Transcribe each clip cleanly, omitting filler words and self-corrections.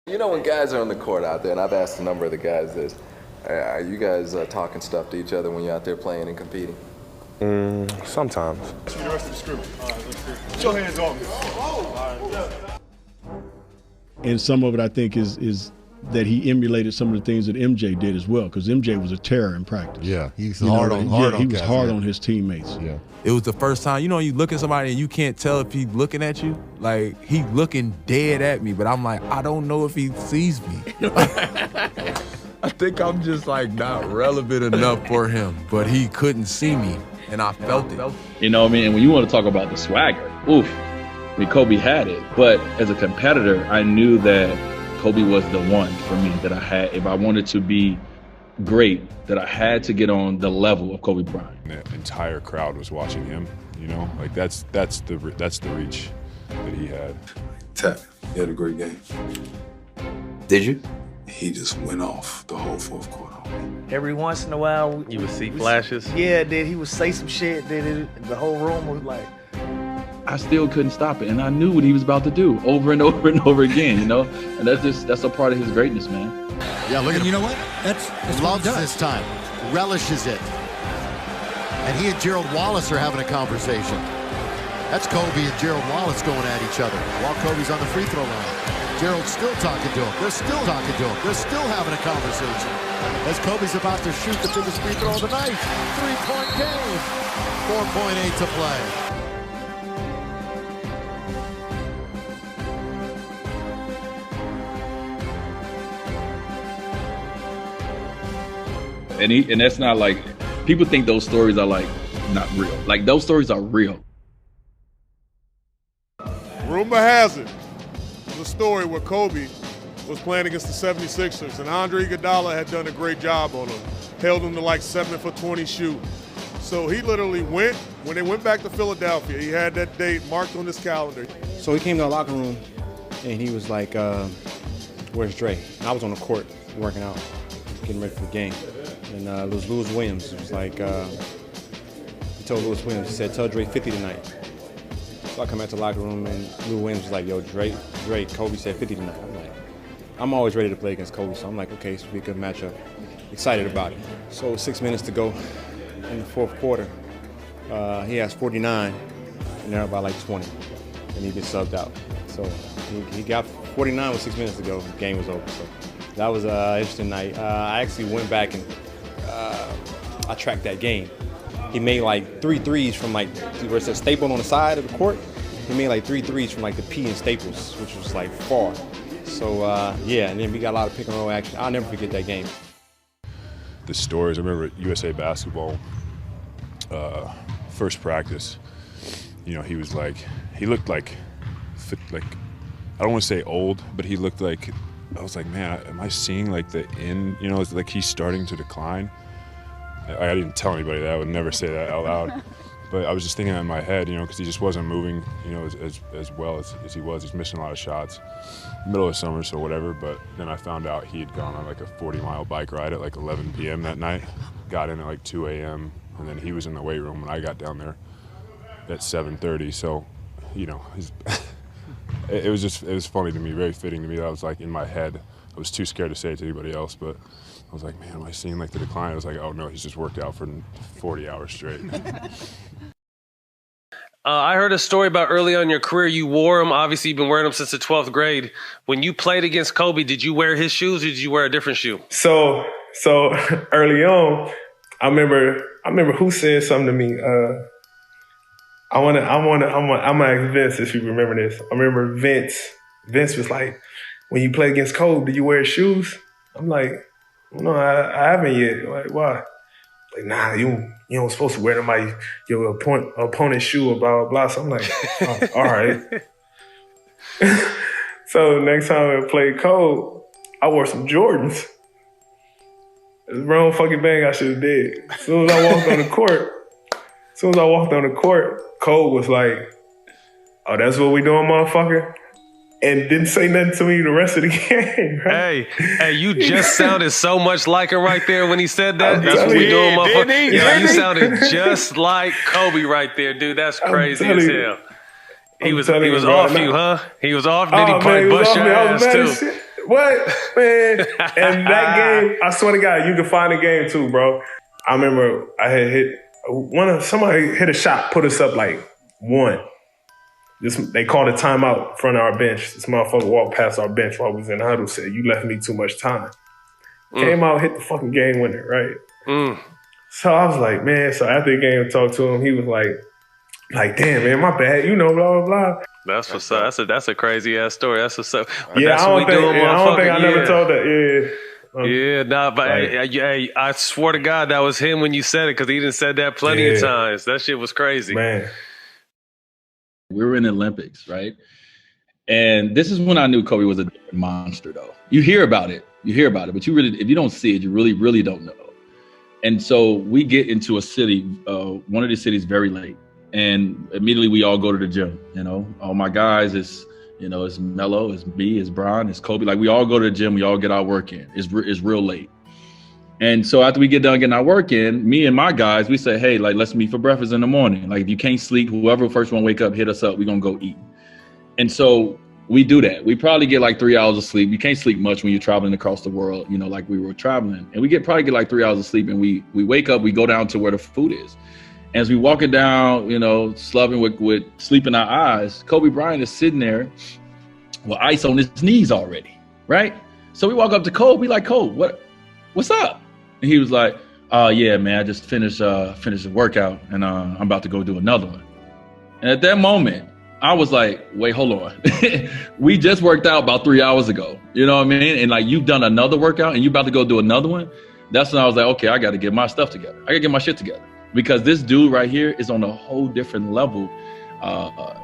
You know, when guys are on the court out there, and I've asked a number of the guys this, are you guys talking stuff to each other when you're out there playing and competing? Sometimes. The rest of the scrimmage. All right, let's see. Put your hands on me. And some of it, I think, is that he emulated some of the things that MJ did as well, because MJ was a terror in practice. Yeah, he's hard on he was hard on his teammates. Yeah. It was the first time, you look at somebody and you can't tell if he's looking at you. Like, he's looking dead at me, but I'm like, I don't know if he sees me. I think I'm just like not relevant enough for him, but he couldn't see me, and I felt it. You know what I mean? And when you want to talk about the swagger, oof, I mean, Kobe had it. But as a competitor, I knew that Kobe was the one for me that I had. If I wanted to be great, that I had to get on the level of Kobe Bryant. The entire crowd was watching him. Like that's the reach that he had. Tech, he had a great game. Did you? He just went off the whole fourth quarter. Every once in a while, you would see flashes. Yeah, then he would say some shit. Then the whole room was like. I still couldn't stop it, and I knew what he was about to do over and over and over again. And that's a part of his greatness, man. Yeah, look at him. You know what? That's loves this time, relishes it. And he and Gerald Wallace are having a conversation. That's Kobe and Gerald Wallace going at each other while Kobe's on the free throw line. Gerald's still talking to him. They're still talking to him. They're still having a conversation. As Kobe's about to shoot the biggest free throw of the night. 3-point game. 4.8 to play. And that's not like, people think those stories are like not real. Like, those stories are real. Rumor has it, there's a story where Kobe was playing against the 76ers, and Andre Iguodala had done a great job on him, held him to like 7 for 20 shoot. So he literally when they went back to Philadelphia, he had that date marked on his calendar. So he came to the locker room, and he was like, where's Dre? And I was on the court working out, getting ready for the game. And it was Lewis Williams. It was like, he told Lewis Williams, he said, tell Dre 50 tonight. So I come out to the locker room, and Lewis Williams was like, yo, Dre, Kobe said 50 tonight. I'm like, I'm always ready to play against Kobe, so I'm like, okay, this will be a good matchup. Excited about it. So 6 minutes to go in the fourth quarter. He has 49, and they're about like 20, and he gets subbed out. So he got 49 with 6 minutes to go. The game was over. So that was an interesting night. I actually went back and I tracked that game. He made like 3 threes from like where it says Staple on the side of the court. He made like 3 threes from like the P and Staples, which was like far. So yeah, and then we got a lot of pick and roll action. I'll never forget that game. The stories, I remember at USA Basketball, first practice, he was like, he looked like, I don't want to say old, but he looked like, I was like, man, am I seeing like the end? It's like he's starting to decline. I didn't tell anybody that. I would never say that out loud. But I was just thinking that in my head, because he just wasn't moving, as well as he was. He's missing a lot of shots. Middle of summer, so whatever. But then I found out he had gone on like a 40-mile bike ride at like 11 p.m. that night. Got in at like 2 a.m. And then he was in the weight room when I got down there at 7:30. So, it was funny to me, very fitting to me. That was like in my head. I was too scared to say it to anybody else, but I was like, man, am I seeing like the decline? I was like, oh no, he's just worked out for 40 hours straight. I heard a story about early on in your career, you wore them. Obviously, you've been wearing them since the 12th grade. When you played against Kobe, did you wear his shoes or did you wear a different shoe? So early on, I remember who said something to me. I'm gonna ask Vince if you remember this. I remember Vince was like, when you play against Kobe, do you wear shoes? I'm like, no, I haven't yet. Like, why? Like, nah, you don't supposed to wear them your opponent's shoe or blah, blah, blah. So I'm like, oh, all right. So next time I played Kobe, I wore some Jordans. It's the wrong fucking thing I should have did. As soon as I walked on the court, Cole was like, oh, that's what we doing, motherfucker? And didn't say nothing to me the rest of the game. Right? Hey, you just sounded so much like him right there when he said that. That's what we doing, motherfucker. Yeah, you sounded just like Kobe right there, dude. That's crazy as hell. He was off you, huh? He was off. Did he bust your ass too? What, man? And that game, I swear to God, you can find the game too, bro. I remember I had hit somebody hit a shot, put us up like 1. They called a timeout in front of our bench. This motherfucker walked past our bench while we was in the huddle, said, "You left me too much time." Came out, hit the fucking game winner, right? So I was like, man. So after the game, I talked to him. He was like, damn, man, my bad. You know, blah blah blah. That's what's up. That's a crazy ass story. That's what's up. Yeah, that's I don't think I never yeah. told that. Yeah. Yeah, nah, but hey, I swear to God, that was him when you said it, because he done said that plenty of times. That shit was crazy. Man. We were in the Olympics, right? And this is when I knew Kobe was a monster, though. You hear about it, but you really, if you don't see it, you really, really don't know. And so we get into a city, one of the cities very late. And immediately we all go to the gym, you know. All my guys, it's Melo, it's me, it's Bryant, it's Kobe. Like, we all go to the gym, we all get our work in. It's real late. And so after we get done getting our work in, me and my guys, we say, hey, like, let's meet for breakfast in the morning. Like, if you can't sleep, whoever first one wake up, hit us up, we're going to go eat. And so we do that. We probably get like 3 hours of sleep. You can't sleep much when you're traveling across the world, you know, like we were traveling. And we probably get like 3 hours of sleep, and we wake up, we go down to where the food is. And as we walking down, you know, slubbing with sleep in our eyes, Kobe Bryant is sitting there with ice on his knees already, right? So we walk up to Kobe, like, Kobe, what's up? And he was like, yeah, man, I just finished a workout, and I'm about to go do another one. And at that moment, I was like, wait, hold on. We just worked out about 3 hours ago. You know what I mean? And like, you've done another workout and you about to go do another one. That's when I was like, okay, I got to get my stuff together. I got to get my shit together, because this dude right here is on a whole different level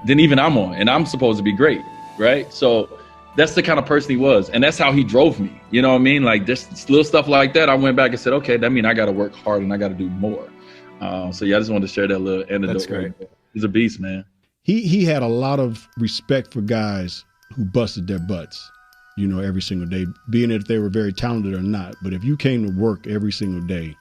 than even I'm on. And I'm supposed to be great, right? So that's the kind of person he was. And that's how he drove me. You know what I mean? Like, just little stuff like that. I went back and said, okay, that means I got to work hard and I got to do more. So yeah, I just wanted to share that little anecdote. That's great. He's a beast, man. He had a lot of respect for guys who busted their butts, you know, every single day, being if they were very talented or not. But if you came to work every single day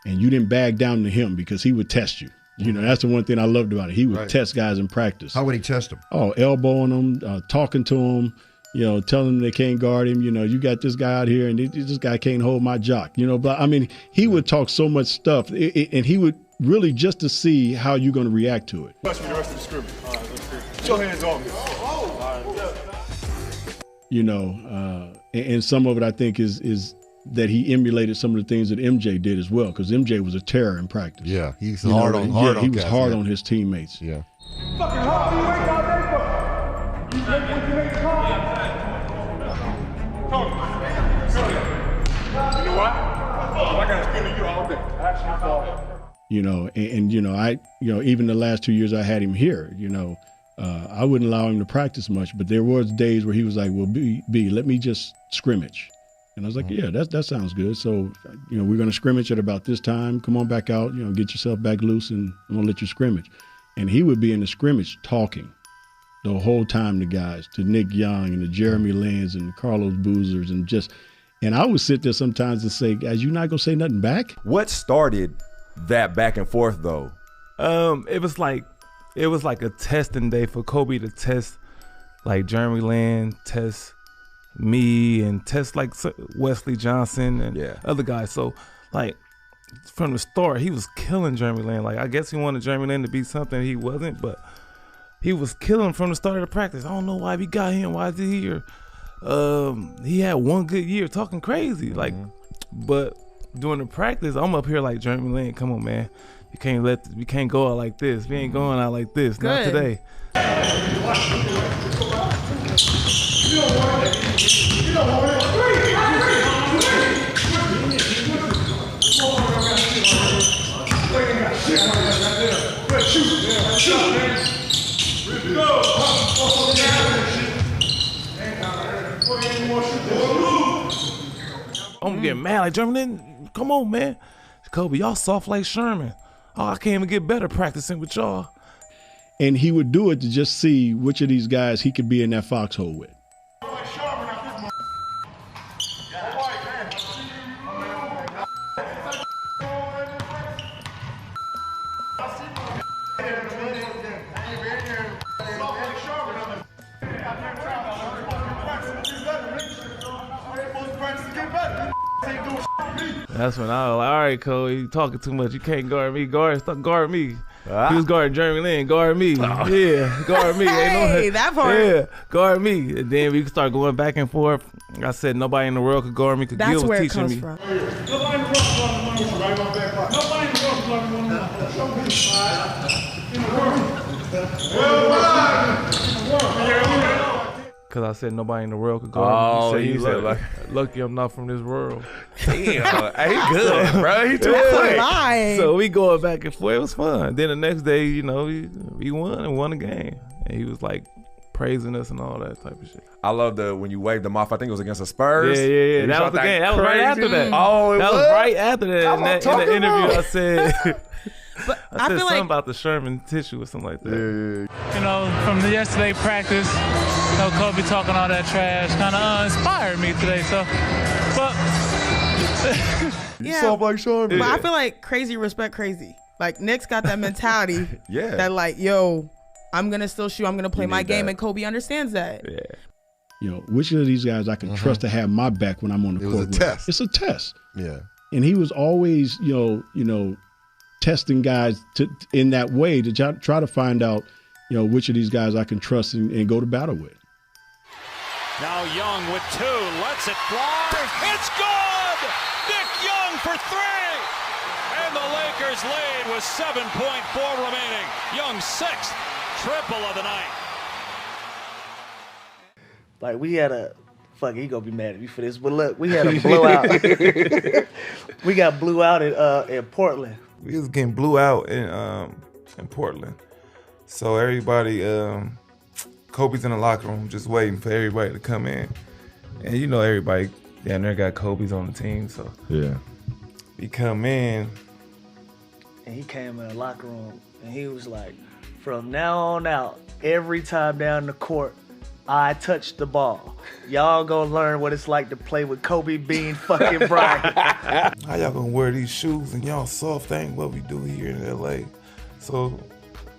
and you didn't bag down to him, because he would test you. You know, that's the one thing I loved about it. He would test guys in practice. How would he test them? Oh, elbowing them, talking to them, you know, telling them they can't guard him. You know, you got this guy out here and this guy can't hold my jock. You know, but I mean, he would talk so much stuff, and he would really just to see how you're going to react to it. Touch me the rest of the scrimmage. All right, let's see. Put your hands on me. You know, and some of it I think is that he emulated some of the things that MJ did as well, because MJ was a terror in practice. Yeah, he's he hard was guys, hard yeah. on his teammates. Yeah. Fucking hard, you ain't got that. You make what you make hard. You know what? I got to spin to you all day. Actually, you know, and you know, even the last 2 years I had him here, you know, I wouldn't allow him to practice much, but there was days where he was like, well, B, let me just scrimmage. And I was like, yeah, that sounds good. So, you know, we're going to scrimmage at about this time. Come on back out, you know, get yourself back loose, and I'm going to let you scrimmage. And he would be in the scrimmage talking the whole time to guys, to Nick Young and to Jeremy Lin's and Carlos Boozers, and I would sit there sometimes and say, guys, you not going to say nothing back? What started that back and forth though? It was like a testing day for Kobe to test like Jeremy Lin, test me, and test like Wesley Johnson and other guys. So like from the start, he was killing Jeremy Lin. Like, I guess he wanted Jeremy Lin to be something he wasn't, but he was killing from the start of the practice. I don't know why we got him. Why is he here? He had one good year talking crazy. Like, but during the practice, I'm up here like, Jeremy Lin, come on, man. We can't go out like this. We ain't going out like this. Not today. I'm getting mad like, Jeremy Lin, come on, man. Kobe, y'all soft like Sherman. Oh, I can't even get better practicing with y'all. And he would do it to just see which of these guys he could be in that foxhole with. That's when I was like, all right, Cole, you talking too much. You can't guard me. Guard me. He was guarding Jeremy Lin. Guard me. Yeah, guard me. Hey, that part. Yeah, guard me. And then we start going back and forth. I said nobody in the world could guard me because Gil was teaching me. From. Because I said nobody in the world could guard me. He said, lucky I'm not from this world. Damn, he good, bro. He too quick. So we going back and forth. It was fun. Then the next day, you know, we won the game. And he was like praising us and all that type of shit. I love when you waved them off. I think it was against the Spurs. Yeah. That was the game. That was right after that. Oh, that was right after that. In the interview, I said, but I said feel something like about the Sherman tissue or something like that. You know, from the yesterday practice, you know, Kobe talking all that trash kind of inspired me today. So, but you sound like Sherman. But I feel like crazy respect crazy. Like Nick's got that mentality. Yeah. That like, yo, I'm gonna still shoot. I'm gonna play my game, and Kobe understands that. Yeah. You know, which of these guys I can trust to have my back when I'm on the court? It was a test. It's a test. Yeah. And he was always, you know, testing guys in that way to try to find out, you know, which of these guys I can trust and go to battle with. Now Young with 2, lets it fly. It's good! Nick Young for 3! And the Lakers lead with 7.4 remaining. Young's 6th triple of the night. Like, we had a... Fuck, he gonna be mad at me for this. But look, we had a blowout. We got blew out in Portland. We was getting blew out in Portland. So everybody, Kobe's in the locker room just waiting for everybody to come in. And you know everybody down there got Kobe's on the team, so yeah. We come in. And he came in the locker room and he was like, from now on out, every time down the court, I touch the ball. Y'all gonna learn what it's like to play with Kobe Bean fucking Bryant. How y'all gonna wear these shoes and y'all soft? That ain't what we do here in LA. So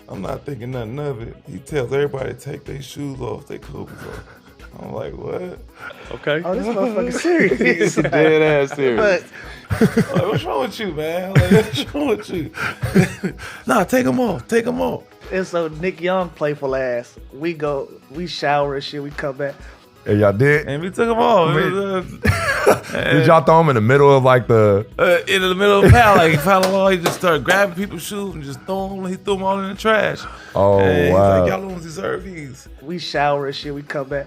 I'm not thinking nothing of it. He tells everybody to take their shoes off, their Kobe's off. I'm like, what? Okay. Oh, this motherfucker serious. Dead ass serious. Like, what's wrong with you, man? Like, what's wrong with you? Nah, take them off. Take them off. And so Nick Young, playful ass, we shower and shit, we come back. And y'all did? And we took them off. Did y'all throw them in the middle of like the... in the middle of the pal, like he just started grabbing people's shoes and just throwing them. He threw them all in the trash. Oh, and wow. He's like, y'all don't deserve these. We shower and shit, we come back.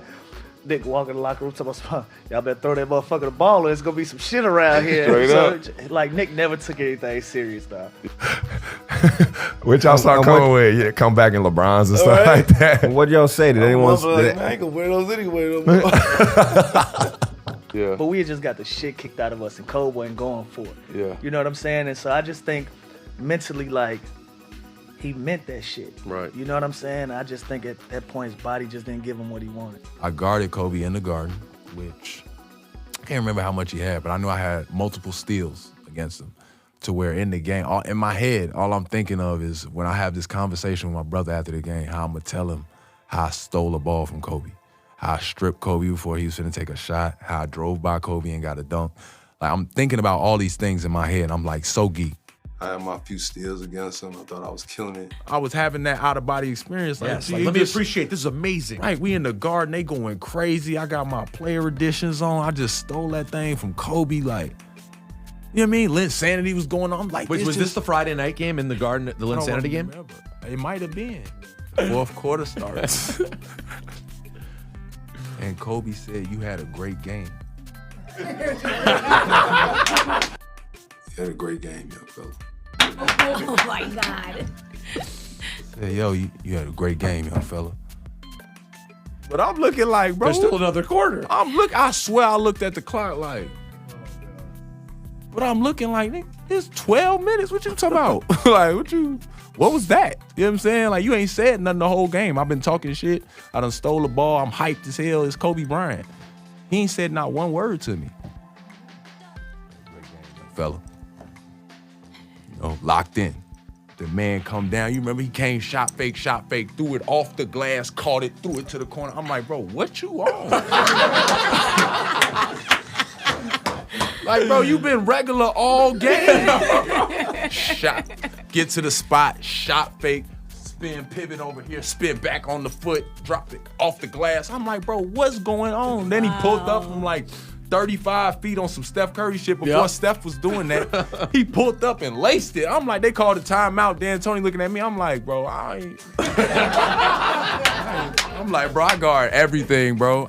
Nick walk in the locker room, talking about, y'all better throw that motherfucker the ball or there's gonna be some shit around here. Straight up. Like, Nick never took anything serious, dog. Which y'all start coming with, yeah, come back in LeBrons and stuff like that. What y'all say? Did anyone? Like, I ain't gonna wear those anyway. Yeah. But we had just got the shit kicked out of us and Cole wasn't going for it. Yeah. You know what I'm saying? And so I just think mentally, like, he meant that shit. Right. You know what I'm saying? I just think at that point his body just didn't give him what he wanted. I guarded Kobe in the Garden, which I can't remember how much he had, but I knew I had multiple steals against him to where in the game, in my head, all I'm thinking of is when I have this conversation with my brother after the game, how I'm going to tell him how I stole a ball from Kobe, how I stripped Kobe before he was finna take a shot, how I drove by Kobe and got a dunk. Like, I'm thinking about all these things in my head. I'm like so geeked. I had my few steals against him. I thought I was killing it. I was having that out-of-body experience. Like, Yes, like, let me appreciate, this is amazing. Right, we in the Garden, they going crazy. I got my player editions on. I just stole that thing from Kobe, like, you know what I mean? Lynn Sanity was going on. I'm like, Was this the Friday night game in the Garden, the Lynn Sanity game? It might have been. Fourth quarter starts. And Kobe said, you had a great game. You had a great game, young fella. Oh my God. Said, yo, you had a great game, young fella. But I'm looking like, bro. There's still another quarter. I swear I looked at the clock like, but I'm looking like, nigga, it's 12 minutes. What you talking about? Like, what was that? You know what I'm saying? Like, you ain't said nothing the whole game. I've been talking shit. I done stole the ball. I'm hyped as hell. It's Kobe Bryant. He ain't said not one word to me. Great game, young fella. You know, locked in. The man come down. You remember he came, shot fake, threw it off the glass, caught it, threw it to the corner. I'm like, bro, what you on? Like, bro, you been regular all game. Shot. Get to the spot, shot fake, spin, pivot over here, spin back on the foot, drop it off the glass. I'm like, bro, what's going on? Then he pulled up from like 35 feet on some Steph Curry shit before Steph was doing that. He pulled up and laced it. I'm like, they called a timeout. Dan Tony looking at me. I'm like, bro, I'm like, bro, I guard everything, bro.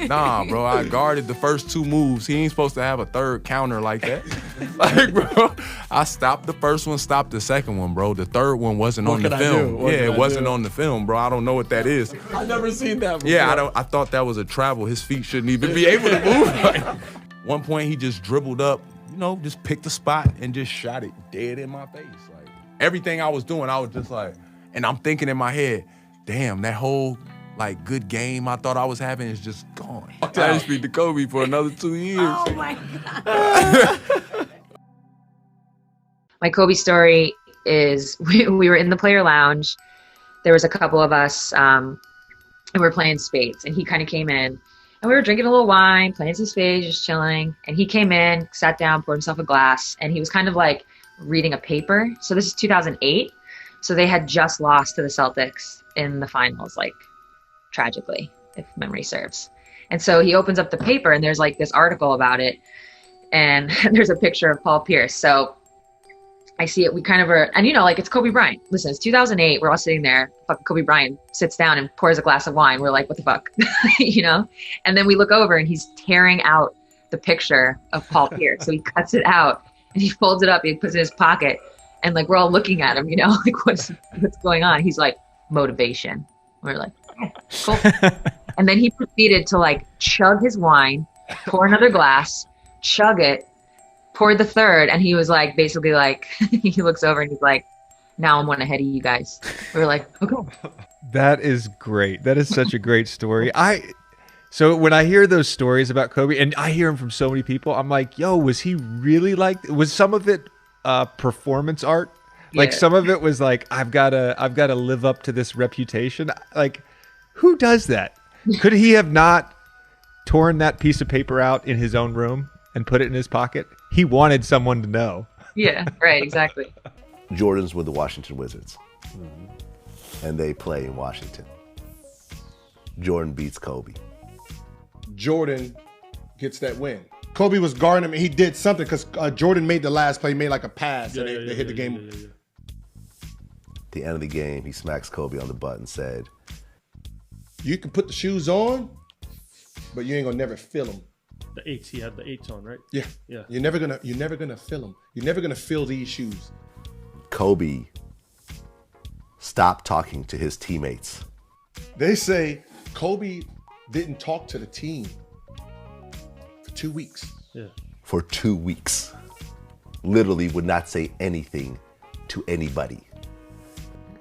Nah, bro, I guarded the first 2 moves. He ain't supposed to have a third counter like that. Like, bro, I stopped the first one, stopped the second one, bro. The third one wasn't on the film. It wasn't on the film, bro. I don't know what that is. I've never seen that before. Yeah, I thought that was a travel. His feet shouldn't even be able to move. Like, one point, he just dribbled up, just picked a spot and just shot it dead in my face. Like, everything I was doing, I was just like, and I'm thinking in my head, damn, that whole like good game I thought I was having is just gone. I just beat the Kobe for another 2 years. Oh my God. My Kobe story is we were in the player lounge. There was a couple of us, and we were playing spades. And he kind of came in, and we were drinking a little wine, playing some spades, just chilling. And he came in, sat down, poured himself a glass, and he was kind of like reading a paper. So this is 2008. So they had just lost to the Celtics in the finals, like tragically, if memory serves. And so he opens up the paper, and there's like this article about it. And there's a picture of Paul Pierce. So I see it. We kind of are, and like it's Kobe Bryant. Listen, it's 2008. We're all sitting there. Fucking Kobe Bryant sits down and pours a glass of wine. We're like, what the fuck, And then we look over, and he's tearing out the picture of Paul Pierce. So he cuts it out, and he folds it up. He puts it in his pocket, and like we're all looking at him, like what's going on? He's like, motivation. We're like, oh, cool. And then he proceeded to like chug his wine, pour another glass, chug it, poured the third, and he was like, basically like, he looks over and he's like, now I'm one ahead of you guys. We were like, okay. That is great. That is such a great story. So when I hear those stories about Kobe, and I hear them from so many people, I'm like, yo, was he really like, was some of it performance art? Like some of it was like, I've gotta live up to this reputation. Like, who does that? Could he have not torn that piece of paper out in his own room and put it in his pocket? He wanted someone to know. Yeah, right, exactly. Jordan's with the Washington Wizards, and they play in Washington. Jordan beats Kobe. Jordan gets that win. Kobe was guarding him, and he did something because Jordan made the last play, made like a pass, and they hit the game. At the end of the game, he smacks Kobe on the butt and said, "You can put the shoes on, but you ain't gonna never feel them." The 8s, he had the 8s on, right? Yeah. You're never gonna feel them. You're never gonna feel these shoes. Kobe stopped talking to his teammates. They say Kobe didn't talk to the team for 2 weeks. Yeah. For 2 weeks. Literally would not say anything to anybody.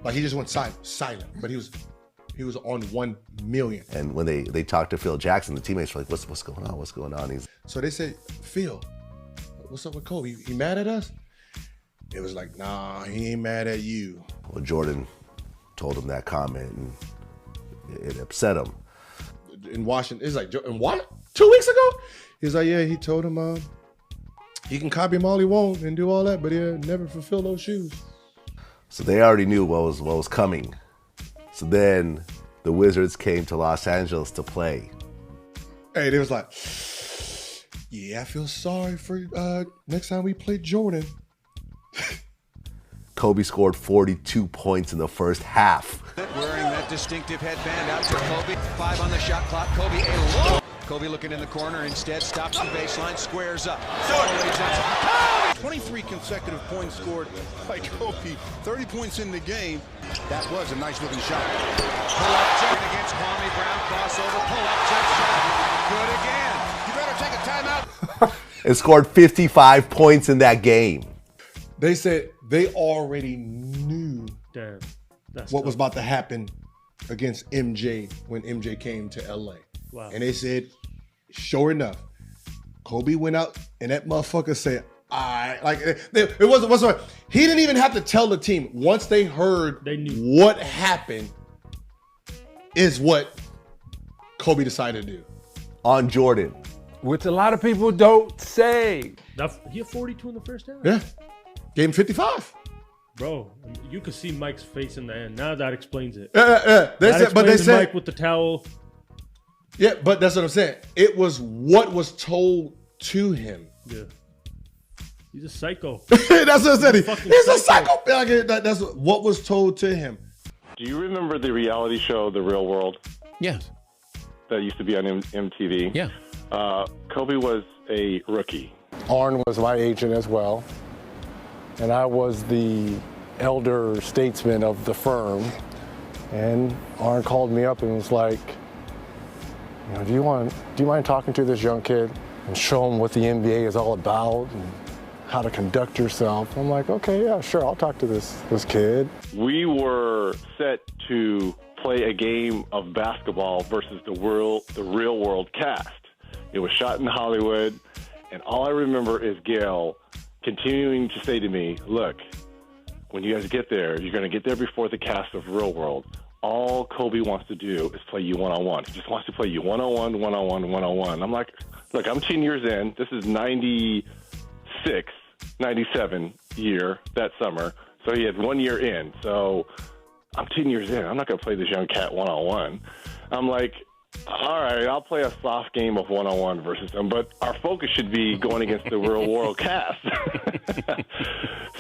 Like he just went silent. But he was on 1 million. And when they talked to Phil Jackson, the teammates were like, what's going on? What's going on? So they said, Phil, what's up with Kobe? He mad at us? It was like, nah, he ain't mad at you. Well, Jordan told him that comment, and it upset him. In Washington, it's like, in what? 2 weeks ago? He's like, yeah, he told him he can copy him all he wants and do all that, but he'll never fulfill those shoes. So they already knew what was coming. So then the Wizards came to Los Angeles to play. Hey, they was like, yeah, I feel sorry for next time we play Jordan. Kobe scored 42 points in the first half. Wearing that distinctive headband out to Kobe. 5 on the shot clock. Kobe Kobe looking in the corner, instead stops the baseline, squares up. 23 consecutive points scored by Kobe. 30 points in the game. That was a nice looking shot. Pull-up check against Kwame Brown. Crossover. Pull-up check shot. Good again. You better take a timeout. And scored 55 points in that game. They said they already knew That's what was about to happen against MJ when MJ came to LA. Wow. And they said, sure enough, Kobe went out and that motherfucker said, it wasn't. He didn't even have to tell the team. Once they heard what happened, is what Kobe decided to do. On Jordan. Which a lot of people don't say. He had 42 in the first half. Yeah. Gave him 55. Bro, you could see Mike's face in the end. Now that explains it. Yeah. They said Mike with the towel. Yeah, but that's what I'm saying. It was what was told to him. Yeah. He's a psycho. That's what I said. He's a psycho. That's what was told to him. Do you remember the reality show, The Real World? Yes. That used to be on MTV? Yeah. Kobe was a rookie. Arn was my agent as well, and I was the elder statesman of the firm. And Arn called me up and was like, do you mind talking to this young kid and show him what the NBA is all about and how to conduct yourself? I'm like, okay, yeah, sure, I'll talk to this kid. We were set to play a game of basketball versus the real world cast. It was shot in Hollywood, and all I remember is Gail continuing to say to me, look, when you guys get there, you're going to get there before the cast of Real World. All Kobe wants to do is play you one-on-one. He just wants to play you one-on-one, one-on-one, one-on-one. I'm like, look, I'm 10 years in. This is 96, 97 year, that summer. So he had 1 year in. So I'm 10 years in. I'm not going to play this young cat one-on-one. I'm like, all right, I'll play a soft game of one-on-one versus him, but our focus should be going against the real world cast.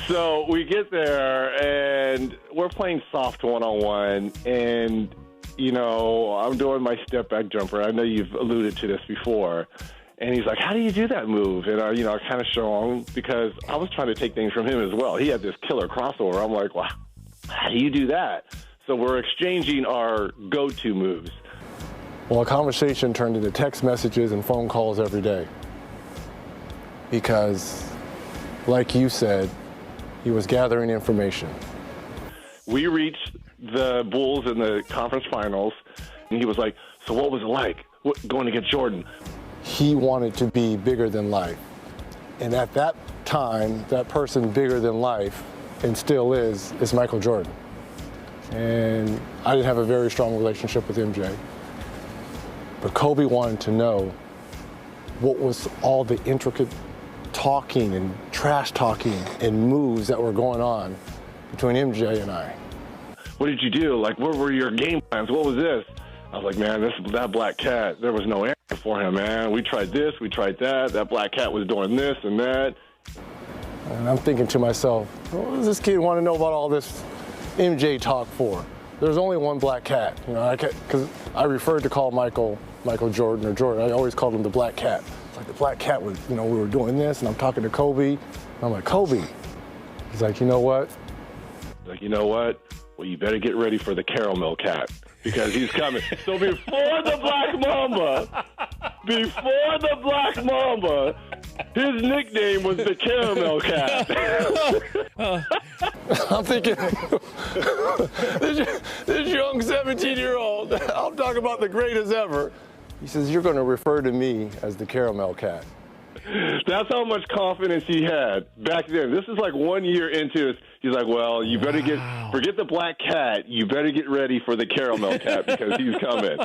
So we get there, and we're playing soft one-on-one, and, I'm doing my step-back jumper. I know you've alluded to this before. And he's like, how do you do that move? And I kind of show him because I was trying to take things from him as well. He had this killer crossover. I'm like, wow, how do you do that? So we're exchanging our go-to moves. Well, a conversation turned into text messages and phone calls every day. Because, like you said, he was gathering information. We reached the Bulls in the conference finals, and he was like, so what was it like going against Jordan? He wanted to be bigger than life. And at that time, that person bigger than life, and still is Michael Jordan. And I didn't have a very strong relationship with MJ. But Kobe wanted to know what was all the intricate talking and trash talking and moves that were going on between MJ and I. What did you do? Like, what were your game plans? What was this? I was like, man, that black cat, there was no answer for him, man. We tried this, we tried that. That black cat was doing this and that. And I'm thinking to myself, what does this kid want to know about all this MJ talk for? There's only one black cat, because I referred to call Michael Jordan or Jordan. I always called him the black cat. It's like the black cat was, we were doing this, and I'm talking to Kobe. And I'm like, Kobe. He's like, you know what? Like, you know what? Well, you better get ready for the caramel cat because he's coming. So before the Black Mamba, his nickname was the Caramel Cat. I'm thinking, this young 17-year-old, I'm talking about the greatest ever. He says, you're going to refer to me as the Caramel Cat. That's how much confidence he had back then. This is like 1 year into it. He's like, well, you better forget the black cat. You better get ready for the caramel cat because he's coming.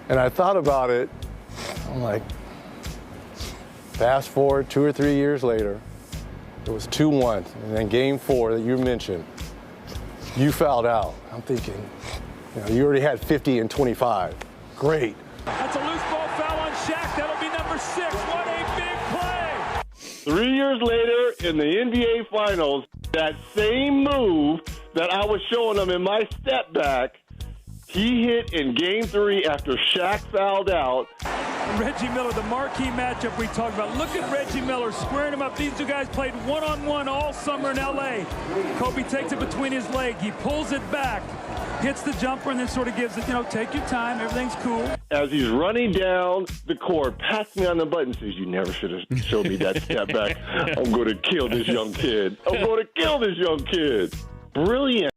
And I thought about it. I'm like, fast forward 2 or 3 years later, it was 2-1. And then game 4 that you mentioned, you fouled out. I'm thinking, you already had 50 and 25. Great. That's a loose ball foul on Shaq. That'll be number 6. What a big play. 3 years later in the NBA Finals, that same move that I was showing him in my step back, he hit in Game 3 after Shaq fouled out. Reggie Miller, the marquee matchup we talked about. Look at Reggie Miller squaring him up. These two guys played one-on-one all summer in L.A. Kobe takes it between his legs. He pulls it back, hits the jumper, and then sort of gives it, take your time. Everything's cool. As he's running down the court, pats me on the butt and says, you never should have showed me that step back. I'm going to kill this young kid. I'm going to kill this young kid. Brilliant.